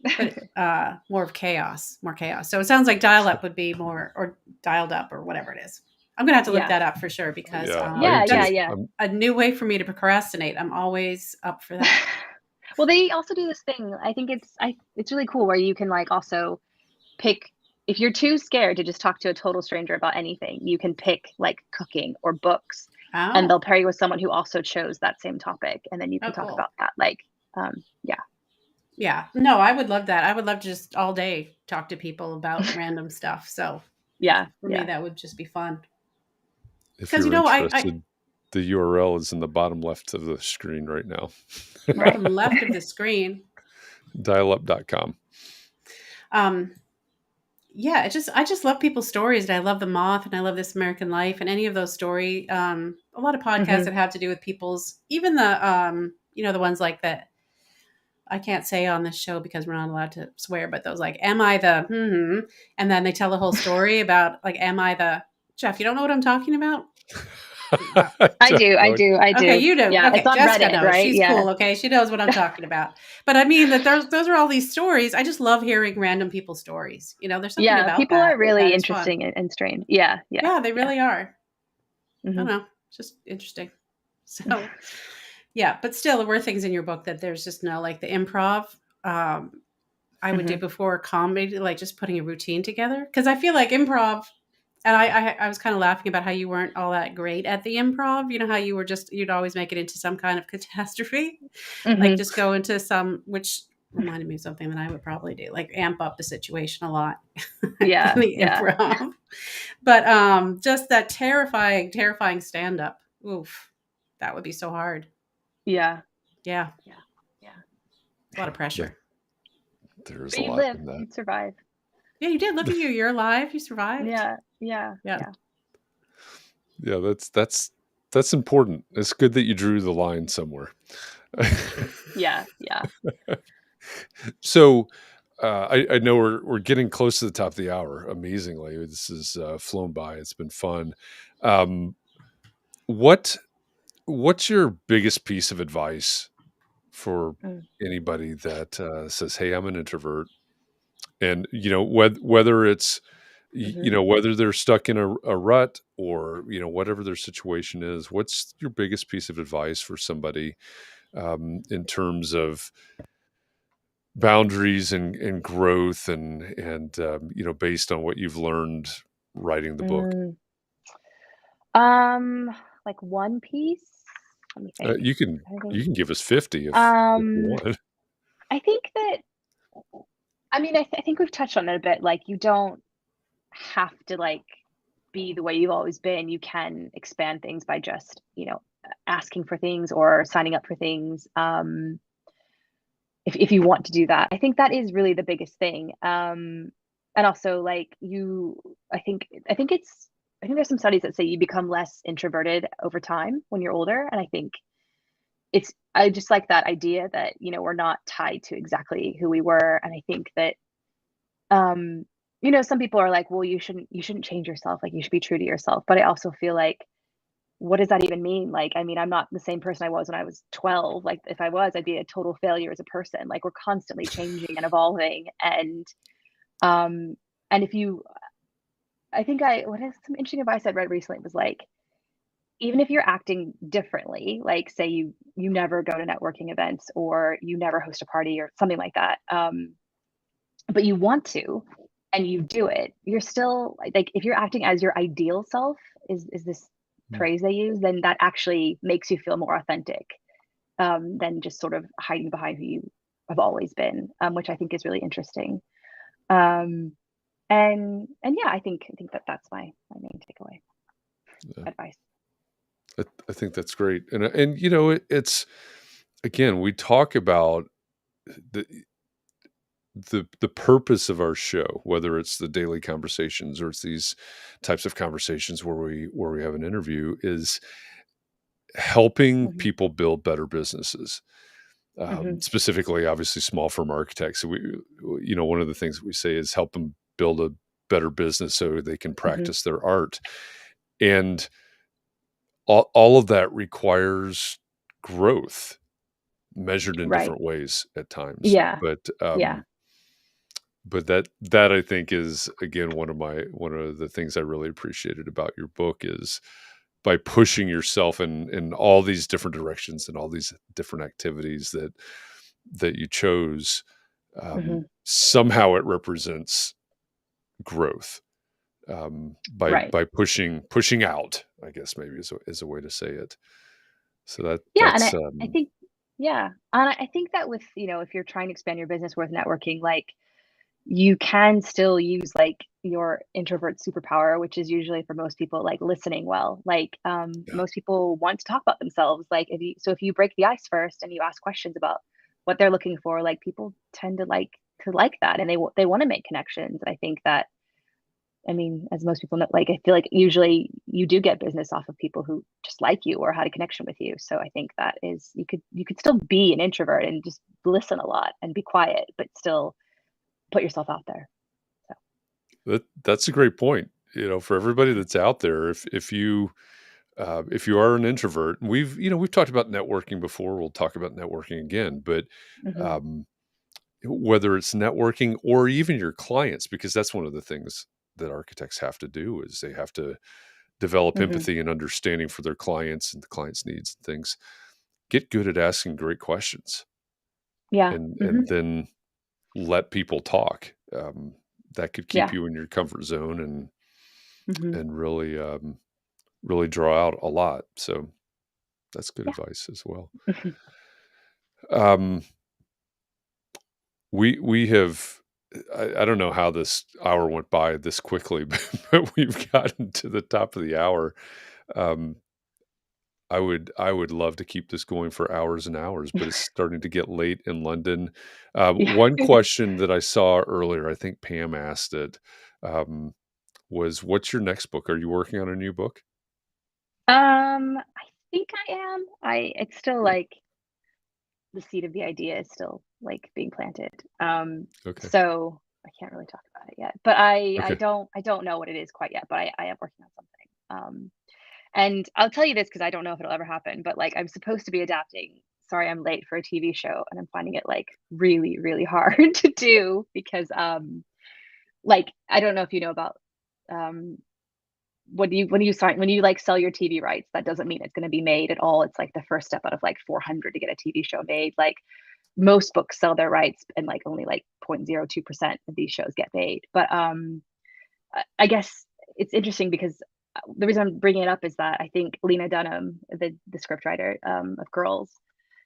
S2: But more chaos. So it sounds like dial up would be more, or dialed up or whatever it is. I'm going to have to look
S3: Yeah.
S2: that up for sure, because
S1: Yeah, I do
S2: that's
S1: too.
S3: Yeah.
S2: a new way for me to procrastinate. I'm always up for that.
S3: Well, they also do this thing. I think it's really cool where you can like also pick, if you're too scared to just talk to a total stranger about anything, you can pick like cooking or books, and
S2: Oh,
S3: they'll pair you with someone who also chose that same topic, and then you can
S2: oh,
S3: talk
S2: cool.
S3: about that. Like, yeah.
S2: Yeah. No, I would love that. I would love to just all day talk to people about random stuff. So
S3: Yeah.
S2: for me, that would just be fun.
S1: If
S2: Because,
S1: you're
S2: I
S1: interested, the URL is in the bottom left of the screen right now.
S3: Right.
S2: bottom left of the screen.
S1: Dialup.com.
S2: Yeah, I just love people's stories, and I love the Moth, and I love This American Life, and any of those story. A lot of podcasts that have to do with people's, even the the ones like that I can't say on this show because we're not allowed to swear, but those like, am I the and then they tell the whole story about like, am I the Jeff? You don't know what I'm talking about?
S3: I do.
S2: Okay, you do.
S3: Yeah, it's
S2: Okay,
S3: on
S2: Jessica
S3: Reddit,
S2: knows.
S3: right?
S2: She's
S3: Yeah.
S2: cool. Okay, she knows what I'm talking about. But I mean that those are all these stories. I just love hearing random people's stories. There's something
S3: Yeah,
S2: about
S3: people
S2: that
S3: are really
S2: that is fun.
S3: interesting and strange. Yeah.
S2: Yeah, they really are. I don't
S3: Mhm.
S2: know. It's just interesting. So, yeah, but still, there were things in your book that there's just no, like the improv. I would do before comedy, like just putting a routine together. Because I feel like improv, and I was kind of laughing about how you weren't all that great at the improv. You know how you were you'd always make it into some kind of catastrophe, like just go into some, which reminded me of something that I would probably do, like amp up the situation a lot
S3: Yeah.
S2: in the
S3: Yeah.
S2: improv. But just that terrifying stand up. Oof, that would be so hard.
S3: Yeah.
S2: Yeah,
S3: Yeah. Yeah.
S2: a lot of pressure.
S1: There's
S3: But
S1: a
S3: you
S1: lot
S3: live,
S1: in that.
S3: you'd survive.
S2: Yeah, you did. Look at you. You're alive. You survived.
S3: Yeah. Yeah.
S2: Yeah.
S1: Yeah, that's important. It's good that you drew the line somewhere.
S3: Yeah. Yeah.
S1: So I know we're getting close to the top of the hour. Amazingly, this has flown by. It's been fun. What's your biggest piece of advice for
S3: Mm.
S1: anybody that says, "Hey, I'm an introvert," and whether it's whether they're stuck in a rut or whatever their situation is, what's your biggest piece of advice for somebody in terms of boundaries and growth and based on what you've learned writing the book?
S3: Mm. Like One Piece. Let me think.
S1: You can
S3: I think.
S1: you can give us 50 if you
S3: Um,
S1: want.
S3: I think that. I mean, I think we've touched on it a bit. Like, you don't have to like be the way you've always been. You can expand things by just asking for things or signing up for things. If you want to do that, I think that is really the biggest thing. And also, like, I think there's some studies that say you become less introverted over time when you're older, and I think I just like that idea that we're not tied to exactly who we were, and I think that some people are like, well, you shouldn't change yourself, like you should be true to yourself, but I also feel like, what does that even mean? Like, I mean, I'm not the same person I was when I was 12. Like, if I was, I'd be a total failure as a person. Like, we're constantly changing and evolving, um and if you I think I what is some interesting advice I read recently was like, even if you're acting differently, like say you never go to networking events or you never host a party or something like that, but you want to and you do it, you're still like, if you're acting as your ideal self, is this phrase they use, then that actually makes you feel more authentic, than just sort of hiding behind who you have always been, which I think is really interesting. Um, and yeah, I think that's my main takeaway advice.
S1: I think that's great, and it's again, we talk about the the purpose of our show, whether it's the daily conversations or it's these types of conversations where we have an interview, is helping
S3: Hmm.
S1: people build better businesses.
S3: Hmm.
S1: Specifically, obviously, small firm architects. So one of the things that we say is help them build a better business so they can
S3: Hmm.
S1: practice their art, and all of that requires growth measured in
S3: Right.
S1: different ways at times.
S3: Yeah.
S1: But
S3: Yeah.
S1: that I think is, again, one of the things I really appreciated about your book is by pushing yourself in all these different directions and all these different activities that you chose,
S3: Hmm.
S1: somehow it represents growth by pushing out, I guess maybe is a way to say it. So
S3: Yeah, and
S1: that's
S3: I think yeah, and I think that with, if you're trying to expand your business with networking, like, you can still use, like, your introvert superpower, which is usually for most people, like, listening well. Like,
S1: yeah.
S3: most people want to talk about themselves. Like, if you break the ice first and you ask questions about what they're looking for, like, people tend to like that, and they wanna make connections. I think that, I mean, as most people know, like, I feel like usually you do get business off of people who just like you or had a connection with you. So I think that is, you could still be an introvert and just listen a lot and be quiet, but still put yourself out there. So
S1: That's a great point. For everybody that's out there, if you are an introvert, we've talked about networking before. We'll talk about networking again, but
S3: mhm,
S1: um, whether it's networking or even your clients, because that's one of the things that architects have to do is they have to develop
S3: mhm.
S1: empathy and understanding for their clients and the clients' needs and things. Get good at asking great questions,
S3: Yeah,
S1: and
S3: mhm,
S1: then let people talk. That could keep
S3: yeah,
S1: you in your comfort zone
S3: mhm,
S1: and really draw out a lot. So that's good
S3: yeah.
S1: advice as well. Um, we have I don't know how this hour went by this quickly, but we've gotten to the top of the hour. Um, I would love to keep this going for hours and hours, but it's starting to get late in London.
S3: Yeah.
S1: One question that I saw earlier, I think Pam asked it, was what's your next book? Are you working on a new book?
S3: I think I am. It's still like the seed of the idea is still like being planted.
S1: Okay.
S3: So I can't really talk about it yet. But I
S1: Okay.
S3: don't know what it is quite yet, but I am working on something. And I'll tell you this because I don't know if it'll ever happen, but like, I'm supposed to be adapting Sorry I'm Late for a TV show, and I'm finding it like really, really hard to do because like, I don't know if you know about um when you like sell your TV rights, that doesn't mean it's going to be made at all. It's like the first step out of like 400 to get a TV show made. Like, most books sell their rights and like only like 0.02% of these shows get made. But I guess it's interesting because the reason I'm bringing it up is that I think Lena Dunham, the scriptwriter of Girls,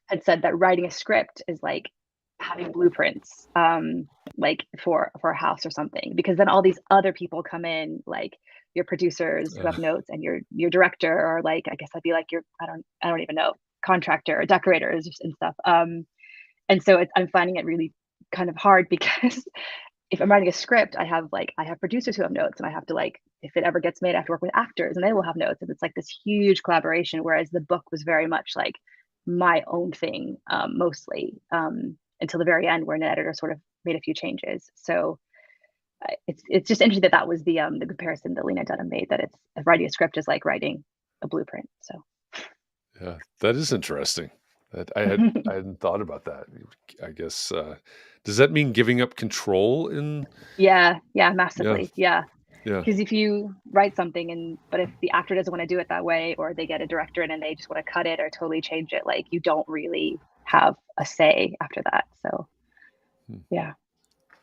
S3: had said that writing a script is like having blueprints, like for a house or something, because then all these other people come in, like your producers who
S1: Uh,
S3: have notes, and your director, or like, I guess I'd be like your, I don't even know, contractor or decorators and stuff. And so I'm finding it really kind of hard because if I'm writing a script, I have producers who have notes, and I have to, like, if it ever gets made, I have to work with actors and they will have notes, and it's like this huge collaboration. Whereas the book was very much like my own thing, mostly, until the very end, where an editor sort of made a few changes. So it's just interesting that that was the comparison that Lena Dunham made, that it's writing a script is like writing a blueprint. So
S1: yeah, that is interesting. That I hadn't thought about that. I guess does that mean giving up control in
S3: yeah, yeah,
S1: yeah,
S3: massively, yeah.
S1: yeah.
S3: Because if you write something, but if the actor doesn't want to do it that way, or they get a director in and they just want to cut it or totally change it, like, you don't really have a say after that. So
S1: Hmm.
S3: yeah.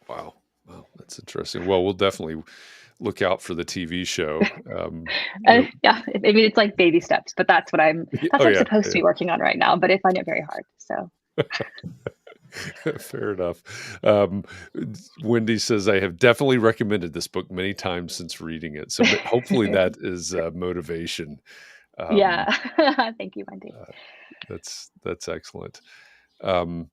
S1: Wow. Wow, that's interesting. Well, we'll definitely look out for the TV show.
S3: Yeah, I mean, it's like baby steps, but that's what I'm that's
S1: Oh
S3: what I'm
S1: yeah,
S3: supposed to
S1: yeah.
S3: be working on right now. But I find it very hard. So
S1: Fair enough. Wendy says, I have definitely recommended this book many times since reading it. So hopefully that is motivation. Um,
S3: yeah. Thank you, Wendy.
S1: uh, that's excellent. Um,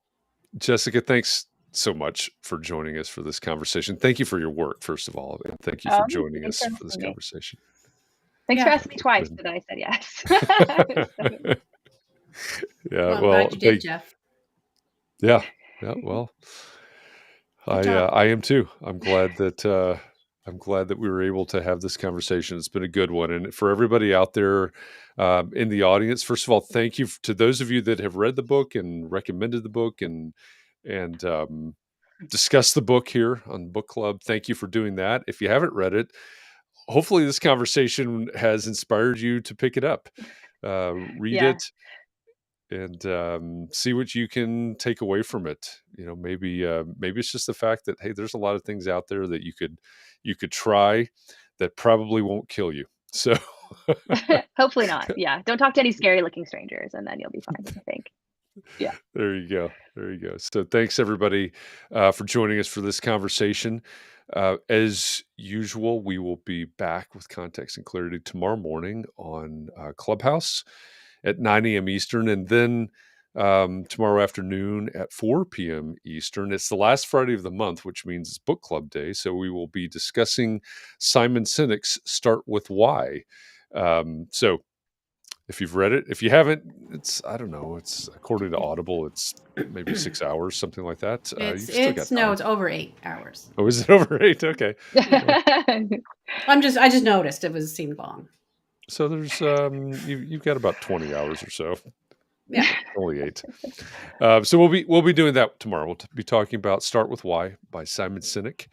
S1: Jessica, thanks so much for joining us for this conversation. Thank you for your work, first of all, and thank you for joining
S3: Thanks
S1: us
S3: for
S1: for this
S3: asking me.
S1: conversation.
S3: Thanks for
S2: Yeah.
S3: asking me twice
S1: And-
S3: that I said yes.
S1: yeah,
S2: Well, I'm
S1: well,
S2: glad you did, Jeff.
S1: yeah, yeah. Well,
S2: Good job.
S1: I am too. I'm glad that we were able to have this conversation. It's been a good one, and for everybody out there in the audience, first of all, thank you to those of you that have read the book and recommended the book and discussed the book here on Book Club. Thank you for doing that. If you haven't read it, hopefully this conversation has inspired you to pick it up, read
S3: Yeah.
S1: it. and see what you can take away from it. Maybe it's just the fact that, hey, there's a lot of things out there that you could try that probably won't kill you. So
S3: Hopefully not. Yeah. Don't talk to any scary looking strangers and then you'll be fine, I think. Yeah.
S1: there you go. There you go. So thanks everybody for joining us for this conversation. As usual, we will be back with Context and Clarity tomorrow morning on Clubhouse at 9 a.m. Eastern, and then tomorrow afternoon at 4 p.m. Eastern. It's the last Friday of the month, which means it's book club day. So we will be discussing Simon Sinek's Start With Why. So if you've read it, if you haven't, I don't know, it's according to Audible, it's maybe 6 hours, something like that. You've still got time.
S2: It's over 8 hours.
S1: Oh, is it over 8? Okay.
S2: I just noticed it seemed long.
S1: So there's you've got about 20 hours or so.
S2: Yeah.
S1: Only 8. So we'll be doing that tomorrow. We'll be talking about Start With Why by Simon Sinek.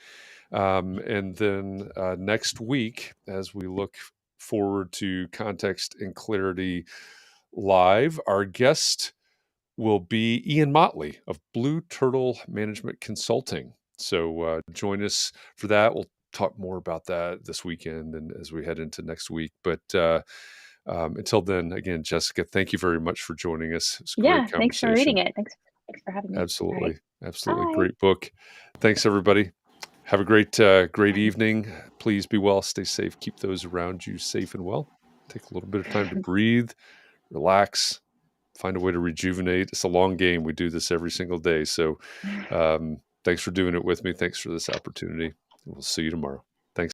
S1: And then next week, as we look forward to Context and Clarity Live, our guest will be Ian Motley of Blue Turtle Management Consulting. So join us for that. We'll talk more about that this weekend and as we head into next week. But until then, again, Jessica, thank you very much for joining us. It's a great conversation.
S3: Thanks for reading it. Thanks for having me.
S1: Absolutely.
S3: Right.
S1: Absolutely.
S3: Bye.
S1: Great book. Thanks, everybody. Have a great evening. Please be well, stay safe, keep those around you safe and well. Take a little bit of time to breathe, relax, find a way to rejuvenate. It's a long game. We do this every single day. So thanks for doing it with me. Thanks for this opportunity. We'll see you tomorrow.